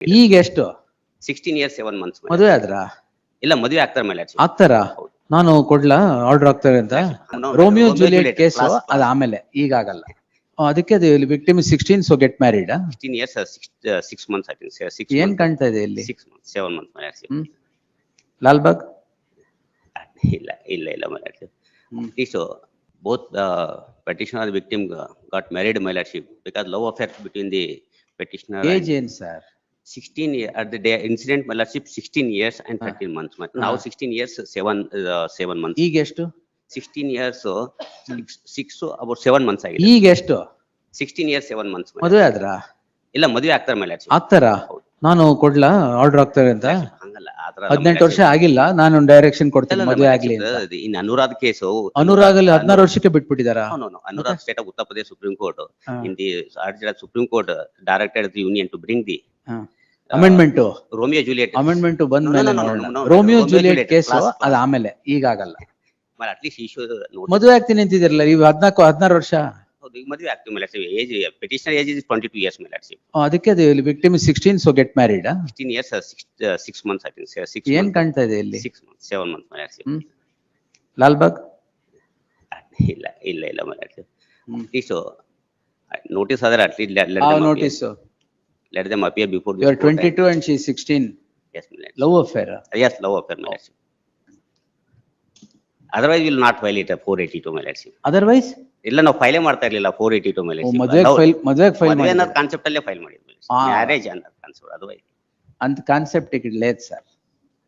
ಈಗ ಎಷ್ಟು 16 years 7 months. ಮದುವೆ ಆದ್ರಾ? ಇಲ್ಲ ಮದುವೆ ಆಗ್ತಾರೆ ಮೇಲೆ ಆಗ್ತಾರಾ? ನಾನು ಕೊಡ್ಲಾ ಆರ್ಡರ್ ಆಗ್ತಾರೆ ಅಂತ? ರೋಮಿಯೋ ಜೂಲಿಯಟ್ ಕೇಸು ಅದ ಆಮೇಲೆ ಈಗ ಆಗಲ್ಲ. ಅದಕ್ಕೆ victim 16 so get married. 16 years 6 months I think. 6 ಏನ್ ಕಾಣ್ತಾ ಇದೆ ಇಲ್ಲಿ? 6 months 7 months ಮೇಲೆ ಲಾಲ್ಬಾಗ್ ಇಲ್ಲ ಮೇಲೆ so both petitioner and victim got married my lordship because love affair between the petitioner age ಏನ್ sir? 16 years at the day incident my lordship 16 years and 13 months. Now 16 years 7 months. ಈಗ ಎಷ್ಟು? 16 years 6 about 7 months ಆಗಿದೆ. ಈಗ ಎಷ್ಟು? 16 years 7 months. ಮದುವೆ ಆದ್ರಾ? ಇಲ್ಲ ಮದುವೆ ಆಗ್ತಾರೆ ಮೇಲೆ ಆಗ್ತಾರಾ? ನಾನು ಕೊಡ್ಲಾ ಆರ್ಡರ್ ಆಗ್ತಾರೆ ಅಂತ? ಹಂಗಲ್ಲ 18 ವರ್ಷ ಆಗಿಲ್ಲ, ನಾನು ಡೈರೆಕ್ಷನ್ ಕೊಡ್ತೀನಿ ಮದುವೆ ಆಗ್ಲಿ ಅಂತ. ಇನ್ ಅನುರಾಗ್ ಕೇಸು ಅನುರಾಗಲ್ಲಿ 16 ವರ್ಷಕ್ಕೆ ಬಿಟ್ಬಿಟ್ಟಿದಾರಾ? Anurag state of Uttar Pradesh supreme court in the supreme court directed the union to bring the amendment Romeo Juliet amendment ಬಂದ ಮೇಲೆ ರೋಮಿಯೋ ಜೂಲಿಯಟ್ ಕೇಸು ಅದ ಆಮೇಲೆ ಈಗ ಆಗಲ್ಲ. at least issue ಮದುವೆ ಆಗ್ತೀನಿ ಅಂತಿದಿರಲ್ಲ, ಇವ್ 16 ವರ್ಷ. ಹೌದು ಈಗ ಮದುವೆ ಆಗ್ತೀವಿ ಮೇಲೆ age petitioner age is 22 years ಮೇಲೆ ಅದಕ್ಕೆ victim 16 so get married. 16 years 6 months I think. 6 ಏನ್ ಕಾಣ್ತಾ ಇದೆ ಇಲ್ಲಿ? 6 months 7 months ಮೇಲೆ ಲಾಲ್ಬಾಗ್ ಇಲ್ಲ ಮೇಲೆ at least notice other at least notice. let them appear before You are 22 and she is 16. Yes my lord. Love affair. Yes, love affair my lord. Otherwise will not file it 482 my lord. Otherwise ಇಲ್ಲ ನಾವು ಫೈಲೇ ಮಾಡ್ತಾ ಇರ್ಲಿಲ್ಲ 482 ಮೇಲೆ ಮದುವೆ file ಅನ್ನೋ concept ಅಲ್ಲೇ file ಮಾಡಿದ್ವಿ. Marriage ಅನ್ನೋ ಕಾನ್ಸೆಪ್ಟ್ ಅದು ಅಂತ ಕಾನ್ಸೆಪ್ಟ್ ಇಲ್ಲ ಸರ್.